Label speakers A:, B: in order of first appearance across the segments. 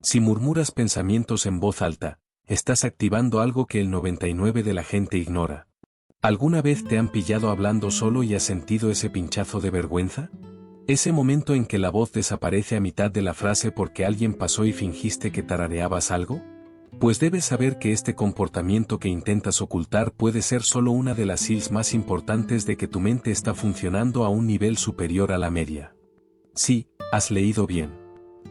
A: Si murmuras pensamientos en voz alta, estás activando algo que el 99% de la gente ignora. ¿Alguna vez te han pillado hablando solo y has sentido ese pinchazo de vergüenza? Ese momento en que la voz desaparece a mitad de la frase porque alguien pasó y fingiste que tarareabas algo. Pues debes saber que este comportamiento que intentas ocultar puede ser solo una de las señales más importantes de que tu mente está funcionando a un nivel superior a la media. Sí, has leído bien.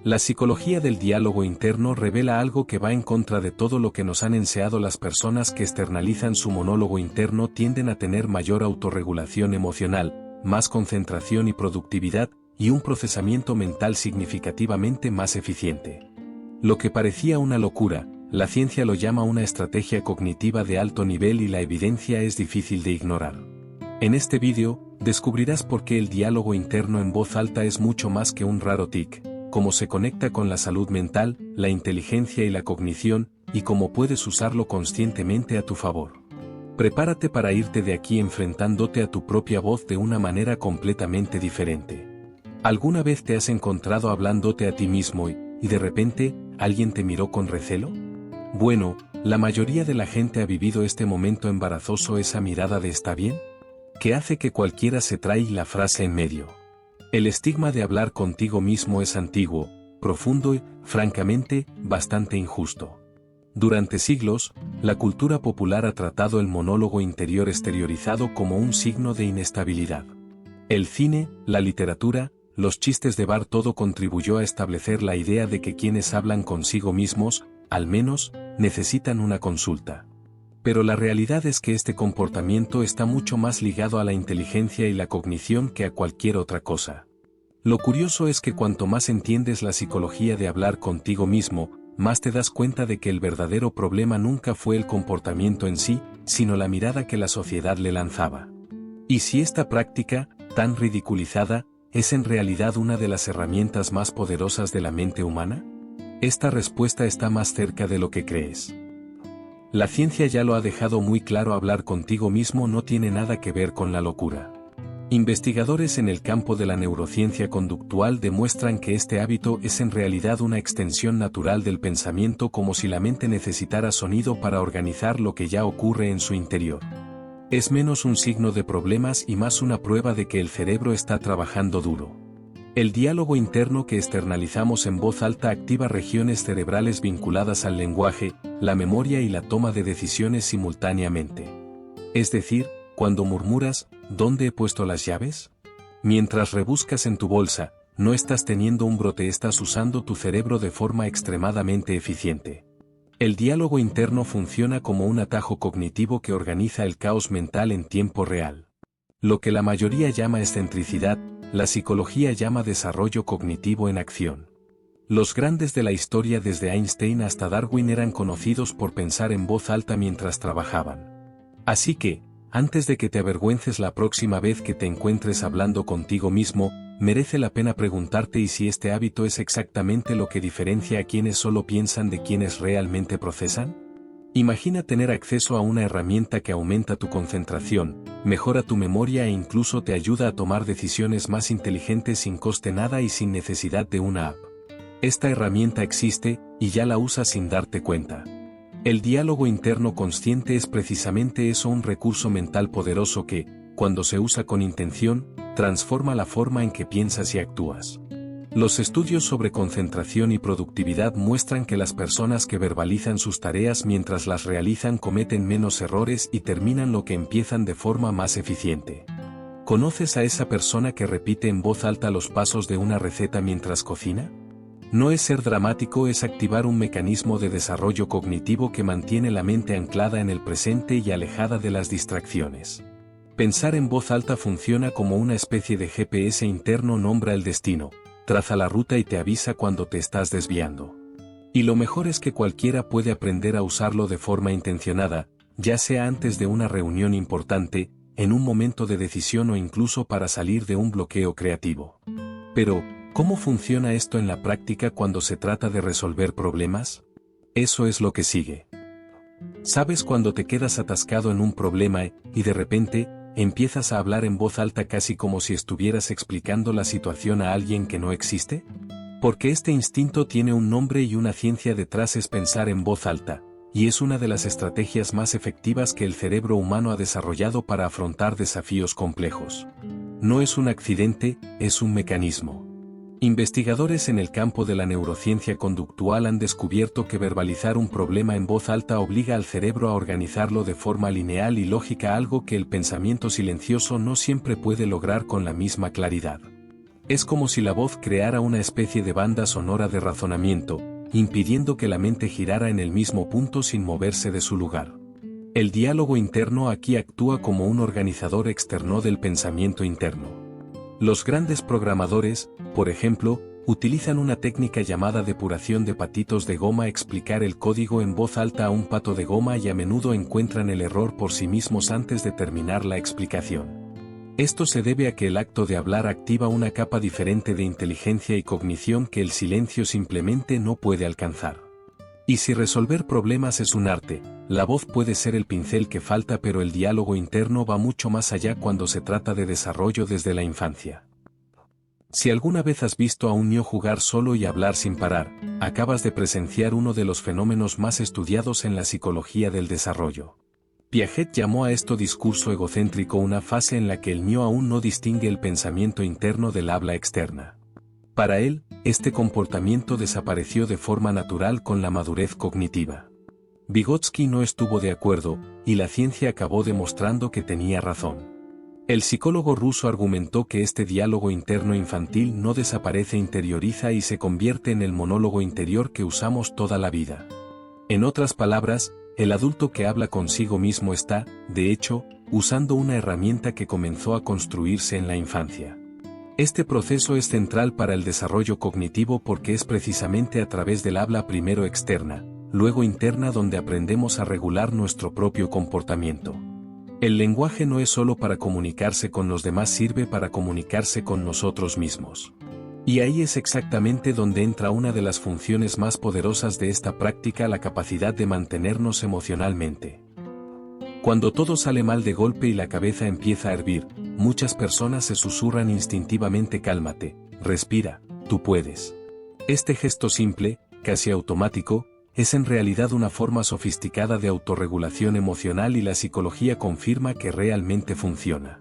A: La psicología del diálogo interno revela algo que va en contra de todo lo que nos han enseñado. Las personas que externalizan su monólogo interno tienden a tener mayor autorregulación emocional, más concentración y productividad, y un procesamiento mental significativamente más eficiente. Lo que parecía una locura, la ciencia lo llama una estrategia cognitiva de alto nivel y la evidencia es difícil de ignorar. En este vídeo, descubrirás por qué el diálogo interno en voz alta es mucho más que un raro tic, cómo se conecta con la salud mental, la inteligencia y la cognición, y cómo puedes usarlo conscientemente a tu favor. Prepárate para irte de aquí enfrentándote a tu propia voz de una manera completamente diferente. ¿Alguna vez te has encontrado hablándote a ti mismo y de repente, alguien te miró con recelo? Bueno, la mayoría de la gente ha vivido este momento embarazoso, esa mirada de ¿está bien?, que hace que cualquiera se traiga la frase en medio. El estigma de hablar contigo mismo es antiguo, profundo y, francamente, bastante injusto. Durante siglos, la cultura popular ha tratado el monólogo interior exteriorizado como un signo de inestabilidad. El cine, la literatura, los chistes de bar, todo contribuyó a establecer la idea de que quienes hablan consigo mismos, al menos, necesitan una consulta. Pero la realidad es que este comportamiento está mucho más ligado a la inteligencia y la cognición que a cualquier otra cosa. Lo curioso es que cuanto más entiendes la psicología de hablar contigo mismo, más te das cuenta de que el verdadero problema nunca fue el comportamiento en sí, sino la mirada que la sociedad le lanzaba. ¿Y si esta práctica, tan ridiculizada, es en realidad una de las herramientas más poderosas de la mente humana? Esta respuesta está más cerca de lo que crees. La ciencia ya lo ha dejado muy claro: hablar contigo mismo no tiene nada que ver con la locura. Investigadores en el campo de la neurociencia conductual demuestran que este hábito es en realidad una extensión natural del pensamiento, como si la mente necesitara sonido para organizar lo que ya ocurre en su interior. Es menos un signo de problemas y más una prueba de que el cerebro está trabajando duro. El diálogo interno que externalizamos en voz alta activa regiones cerebrales vinculadas al lenguaje, la memoria y la toma de decisiones simultáneamente. Es decir, cuando murmuras, ¿dónde he puesto las llaves?, mientras rebuscas en tu bolsa, no estás teniendo un brote, estás usando tu cerebro de forma extremadamente eficiente. El diálogo interno funciona como un atajo cognitivo que organiza el caos mental en tiempo real. Lo que la mayoría llama excentricidad, la psicología llama desarrollo cognitivo en acción. Los grandes de la historia, desde Einstein hasta Darwin, eran conocidos por pensar en voz alta mientras trabajaban. Así que, antes de que te avergüences la próxima vez que te encuentres hablando contigo mismo, merece la pena preguntarte: ¿y si este hábito es exactamente lo que diferencia a quienes solo piensan de quienes realmente procesan? Imagina tener acceso a una herramienta que aumenta tu concentración, mejora tu memoria e incluso te ayuda a tomar decisiones más inteligentes sin coste nada y sin necesidad de una app. Esta herramienta existe, y ya la usas sin darte cuenta. El diálogo interno consciente es precisamente eso: un recurso mental poderoso que, cuando se usa con intención, transforma la forma en que piensas y actúas. Los estudios sobre concentración y productividad muestran que las personas que verbalizan sus tareas mientras las realizan cometen menos errores y terminan lo que empiezan de forma más eficiente. ¿Conoces a esa persona que repite en voz alta los pasos de una receta mientras cocina? No es ser dramático, es activar un mecanismo de desarrollo cognitivo que mantiene la mente anclada en el presente y alejada de las distracciones. Pensar en voz alta funciona como una especie de GPS interno: nombra el destino, traza la ruta y te avisa cuando te estás desviando. Y lo mejor es que cualquiera puede aprender a usarlo de forma intencionada, ya sea antes de una reunión importante, en un momento de decisión o incluso para salir de un bloqueo creativo. Pero, ¿cómo funciona esto en la práctica cuando se trata de resolver problemas? Eso es lo que sigue. ¿Sabes cuando te quedas atascado en un problema y de repente empiezas a hablar en voz alta casi como si estuvieras explicando la situación a alguien que no existe? Porque este instinto tiene un nombre y una ciencia detrás: es pensar en voz alta, y es una de las estrategias más efectivas que el cerebro humano ha desarrollado para afrontar desafíos complejos. No es un accidente, es un mecanismo. Investigadores en el campo de la neurociencia conductual han descubierto que verbalizar un problema en voz alta obliga al cerebro a organizarlo de forma lineal y lógica, algo que el pensamiento silencioso no siempre puede lograr con la misma claridad. Es como si la voz creara una especie de banda sonora de razonamiento, impidiendo que la mente girara en el mismo punto sin moverse de su lugar. El diálogo interno aquí actúa como un organizador externo del pensamiento interno. Los grandes programadores, por ejemplo, utilizan una técnica llamada depuración de patitos de goma: explicar el código en voz alta a un pato de goma, y a menudo encuentran el error por sí mismos antes de terminar la explicación. Esto se debe a que el acto de hablar activa una capa diferente de inteligencia y cognición que el silencio simplemente no puede alcanzar. Y si resolver problemas es un arte, la voz puede ser el pincel que falta, pero el diálogo interno va mucho más allá cuando se trata de desarrollo desde la infancia. Si alguna vez has visto a un niño jugar solo y hablar sin parar, acabas de presenciar uno de los fenómenos más estudiados en la psicología del desarrollo. Piaget llamó a esto discurso egocéntrico, una fase en la que el niño aún no distingue el pensamiento interno del habla externa. Para él, este comportamiento desapareció de forma natural con la madurez cognitiva. Vygotsky no estuvo de acuerdo, y la ciencia acabó demostrando que tenía razón. El psicólogo ruso argumentó que este diálogo interno infantil no desaparece, interioriza y se convierte en el monólogo interior que usamos toda la vida. En otras palabras, el adulto que habla consigo mismo está, de hecho, usando una herramienta que comenzó a construirse en la infancia. Este proceso es central para el desarrollo cognitivo porque es precisamente a través del habla, primero externa, luego interna, donde aprendemos a regular nuestro propio comportamiento. El lenguaje no es solo para comunicarse con los demás, sirve para comunicarse con nosotros mismos. Y ahí es exactamente donde entra una de las funciones más poderosas de esta práctica: la capacidad de mantenernos emocionalmente. Cuando todo sale mal de golpe y la cabeza empieza a hervir, muchas personas se susurran instintivamente: cálmate, respira, tú puedes. Este gesto simple, casi automático, es en realidad una forma sofisticada de autorregulación emocional, y la psicología confirma que realmente funciona.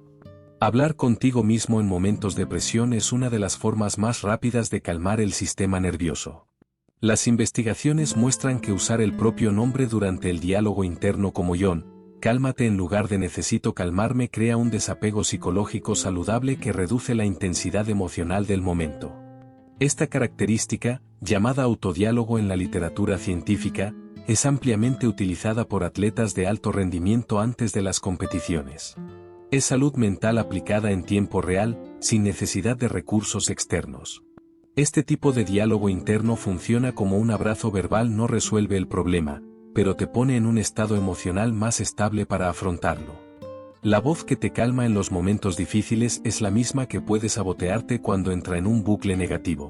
A: Hablar contigo mismo en momentos de presión es una de las formas más rápidas de calmar el sistema nervioso. Las investigaciones muestran que usar el propio nombre durante el diálogo interno, como John, cálmate en lugar de necesito calmarme, crea un desapego psicológico saludable que reduce la intensidad emocional del momento. Esta característica, llamada autodiálogo en la literatura científica, es ampliamente utilizada por atletas de alto rendimiento antes de las competiciones. Es salud mental aplicada en tiempo real, sin necesidad de recursos externos. Este tipo de diálogo interno funciona como un abrazo verbal: no resuelve el problema, pero te pone en un estado emocional más estable para afrontarlo. La voz que te calma en los momentos difíciles es la misma que puede sabotearte cuando entra en un bucle negativo.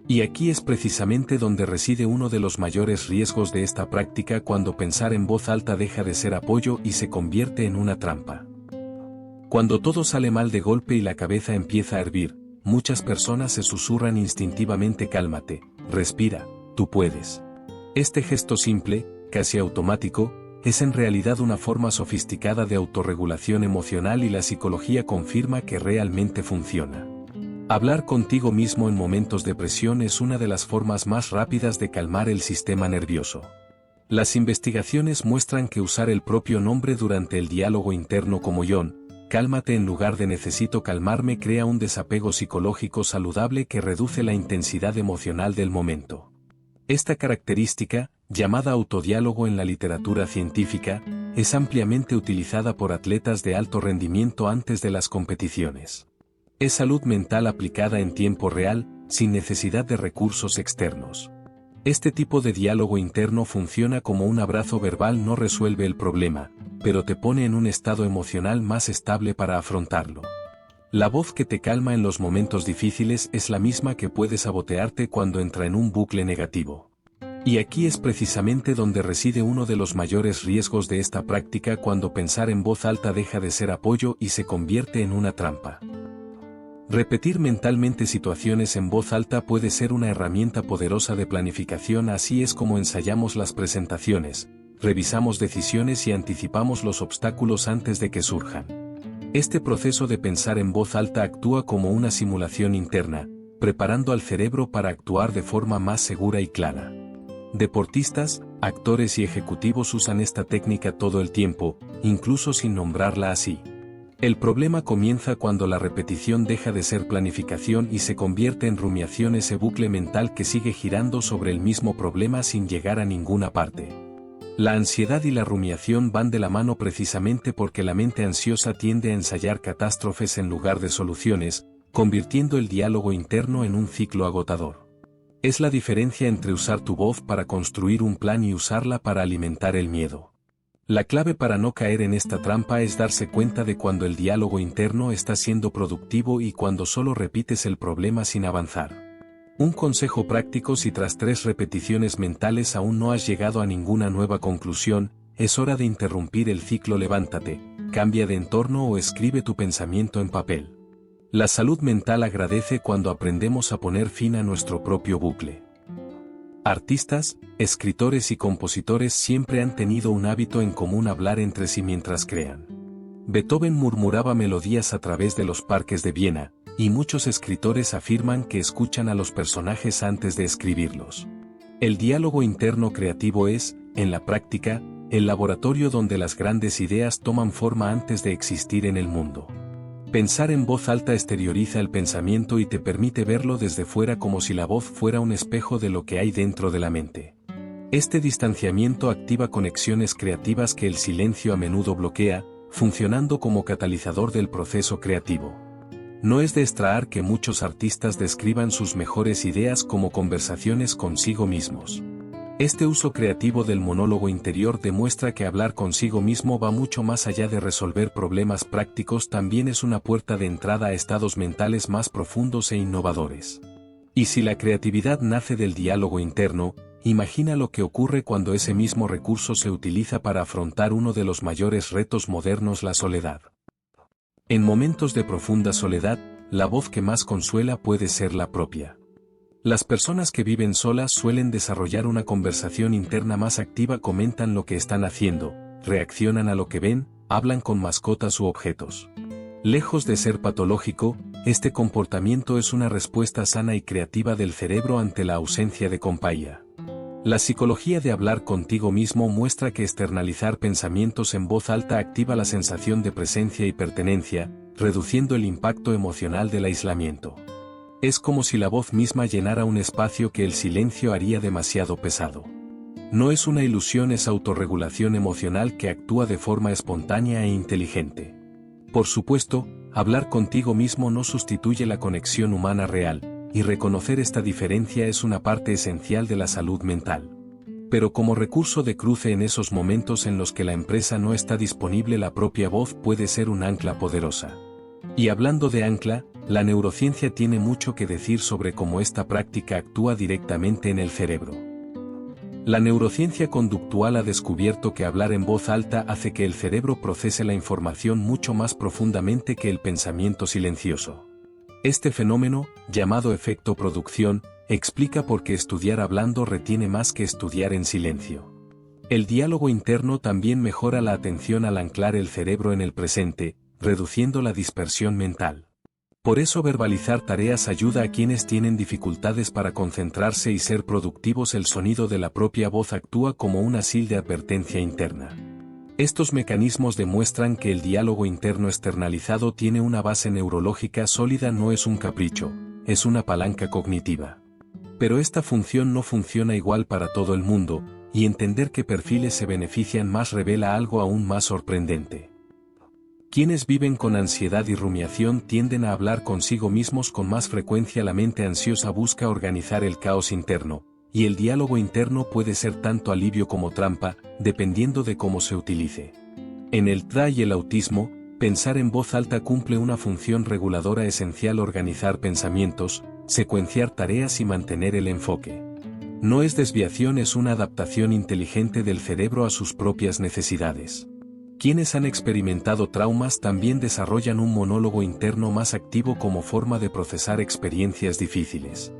A: Y aquí es precisamente donde reside uno de los mayores riesgos de esta práctica: cuando pensar en voz alta deja de ser apoyo y se convierte en una trampa. Cuando todo sale mal de golpe y la cabeza empieza a hervir, muchas personas se susurran instintivamente: cálmate, respira, tú puedes. Este gesto simple, casi automático, es en realidad una forma sofisticada de autorregulación emocional, y la psicología confirma que realmente funciona. Hablar contigo mismo en momentos de presión es una de las formas más rápidas de calmar el sistema nervioso. Las investigaciones muestran que usar el propio nombre durante el diálogo interno, como John, cálmate en lugar de necesito calmarme, crea un desapego psicológico saludable que reduce la intensidad emocional del momento. Esta característica, llamada autodiálogo en la literatura científica, es ampliamente utilizada por atletas de alto rendimiento antes de las competiciones. Es salud mental aplicada en tiempo real, sin necesidad de recursos externos. Este tipo de diálogo interno funciona como un abrazo verbal: no resuelve el problema, pero te pone en un estado emocional más estable para afrontarlo. La voz que te calma en los momentos difíciles es la misma que puede sabotearte cuando entra en un bucle negativo. Y aquí es precisamente donde reside uno de los mayores riesgos de esta práctica: cuando pensar en voz alta deja de ser apoyo y se convierte en una trampa. Repetir mentalmente situaciones en voz alta puede ser una herramienta poderosa de planificación, así es como ensayamos las presentaciones, revisamos decisiones y anticipamos los obstáculos antes de que surjan. Este proceso de pensar en voz alta actúa como una simulación interna, preparando al cerebro para actuar de forma más segura y clara. Deportistas, actores y ejecutivos usan esta técnica todo el tiempo, incluso sin nombrarla así. El problema comienza cuando la repetición deja de ser planificación y se convierte en rumiación, ese bucle mental que sigue girando sobre el mismo problema sin llegar a ninguna parte. La ansiedad y la rumiación van de la mano precisamente porque la mente ansiosa tiende a ensayar catástrofes en lugar de soluciones, convirtiendo el diálogo interno en un ciclo agotador. Es la diferencia entre usar tu voz para construir un plan y usarla para alimentar el miedo. La clave para no caer en esta trampa es darse cuenta de cuando el diálogo interno está siendo productivo y cuando solo repites el problema sin avanzar. Un consejo práctico: si tras 3 repeticiones mentales aún no has llegado a ninguna nueva conclusión, es hora de interrumpir el ciclo. Levántate, cambia de entorno o escribe tu pensamiento en papel. La salud mental agradece cuando aprendemos a poner fin a nuestro propio bucle. Artistas, escritores y compositores siempre han tenido un hábito en común: hablar entre sí mientras crean. Beethoven murmuraba melodías a través de los parques de Viena, y muchos escritores afirman que escuchan a los personajes antes de escribirlos. El diálogo interno creativo es, en la práctica, el laboratorio donde las grandes ideas toman forma antes de existir en el mundo. Pensar en voz alta exterioriza el pensamiento y te permite verlo desde fuera, como si la voz fuera un espejo de lo que hay dentro de la mente. Este distanciamiento activa conexiones creativas que el silencio a menudo bloquea, funcionando como catalizador del proceso creativo. No es de extrañar que muchos artistas describan sus mejores ideas como conversaciones consigo mismos. Este uso creativo del monólogo interior demuestra que hablar consigo mismo va mucho más allá de resolver problemas prácticos, también es una puerta de entrada a estados mentales más profundos e innovadores. Y si la creatividad nace del diálogo interno, imagina lo que ocurre cuando ese mismo recurso se utiliza para afrontar uno de los mayores retos modernos: la soledad. En momentos de profunda soledad, la voz que más consuela puede ser la propia. Las personas que viven solas suelen desarrollar una conversación interna más activa, comentan lo que están haciendo, reaccionan a lo que ven, hablan con mascotas u objetos. Lejos de ser patológico, este comportamiento es una respuesta sana y creativa del cerebro ante la ausencia de compañía. La psicología de hablar contigo mismo muestra que externalizar pensamientos en voz alta activa la sensación de presencia y pertenencia, reduciendo el impacto emocional del aislamiento. Es como si la voz misma llenara un espacio que el silencio haría demasiado pesado. No es una ilusión, es autorregulación emocional que actúa de forma espontánea e inteligente. Por supuesto, hablar contigo mismo no sustituye la conexión humana real, y reconocer esta diferencia es una parte esencial de la salud mental. Pero como recurso de cruce en esos momentos en los que la empresa no está disponible, la propia voz puede ser un ancla poderosa. Y hablando de ancla, la neurociencia tiene mucho que decir sobre cómo esta práctica actúa directamente en el cerebro. La neurociencia conductual ha descubierto que hablar en voz alta hace que el cerebro procese la información mucho más profundamente que el pensamiento silencioso. Este fenómeno, llamado efecto producción, explica por qué estudiar hablando retiene más que estudiar en silencio. El diálogo interno también mejora la atención al anclar el cerebro en el presente, reduciendo la dispersión mental. Por eso verbalizar tareas ayuda a quienes tienen dificultades para concentrarse y ser productivos. El sonido de la propia voz actúa como una sil de advertencia interna. Estos mecanismos demuestran que el diálogo interno externalizado tiene una base neurológica sólida, no es un capricho, es una palanca cognitiva. Pero esta función no funciona igual para todo el mundo, y entender qué perfiles se benefician más revela algo aún más sorprendente. Quienes viven con ansiedad y rumiación tienden a hablar consigo mismos con más frecuencia. La mente ansiosa busca organizar el caos interno, y el diálogo interno puede ser tanto alivio como trampa, dependiendo de cómo se utilice. En el TDA y el autismo, pensar en voz alta cumple una función reguladora esencial: organizar pensamientos, secuenciar tareas y mantener el enfoque. No es desviación, es una adaptación inteligente del cerebro a sus propias necesidades. Quienes han experimentado traumas también desarrollan un monólogo interno más activo como forma de procesar experiencias difíciles.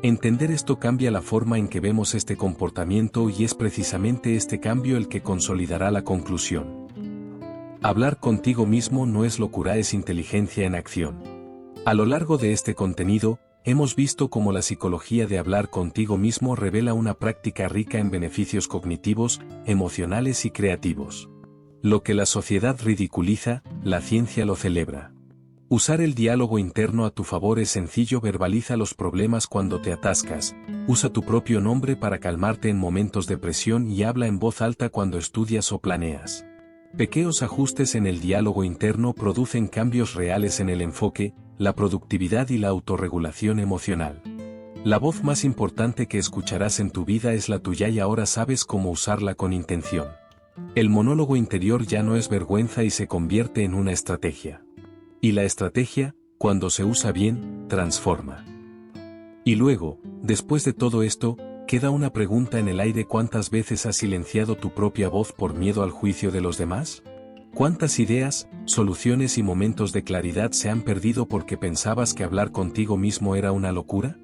A: Entender esto cambia la forma en que vemos este comportamiento y es precisamente este cambio el que consolidará la conclusión. Hablar contigo mismo no es locura, es inteligencia en acción. A lo largo de este contenido, hemos visto cómo la psicología de hablar contigo mismo revela una práctica rica en beneficios cognitivos, emocionales y creativos. Lo que la sociedad ridiculiza, la ciencia lo celebra. Usar el diálogo interno a tu favor es sencillo. Verbaliza los problemas cuando te atascas, usa tu propio nombre para calmarte en momentos de presión y habla en voz alta cuando estudias o planeas. Pequeños ajustes en el diálogo interno producen cambios reales en el enfoque, la productividad y la autorregulación emocional. La voz más importante que escucharás en tu vida es la tuya y ahora sabes cómo usarla con intención. El monólogo interior ya no es vergüenza y se convierte en una estrategia. Y la estrategia, cuando se usa bien, transforma. Y luego, después de todo esto, queda una pregunta en el aire: ¿cuántas veces has silenciado tu propia voz por miedo al juicio de los demás? ¿Cuántas ideas, soluciones y momentos de claridad se han perdido porque pensabas que hablar contigo mismo era una locura?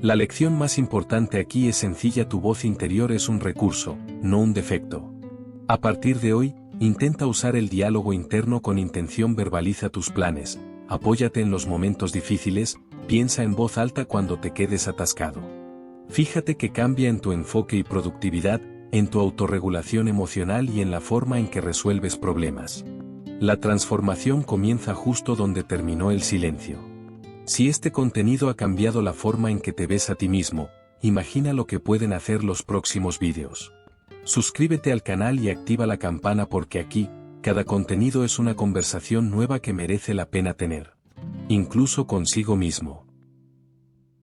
A: La lección más importante aquí es sencilla: tu voz interior es un recurso, no un defecto. A partir de hoy, intenta usar el diálogo interno con intención. Verbaliza tus planes, apóyate en los momentos difíciles, piensa en voz alta cuando te quedes atascado. Fíjate que cambia en tu enfoque y productividad, en tu autorregulación emocional y en la forma en que resuelves problemas. La transformación comienza justo donde terminó el silencio. Si este contenido ha cambiado la forma en que te ves a ti mismo, imagina lo que pueden hacer los próximos vídeos. Suscríbete al canal y activa la campana porque aquí, cada contenido es una conversación nueva que merece la pena tener. Incluso consigo mismo.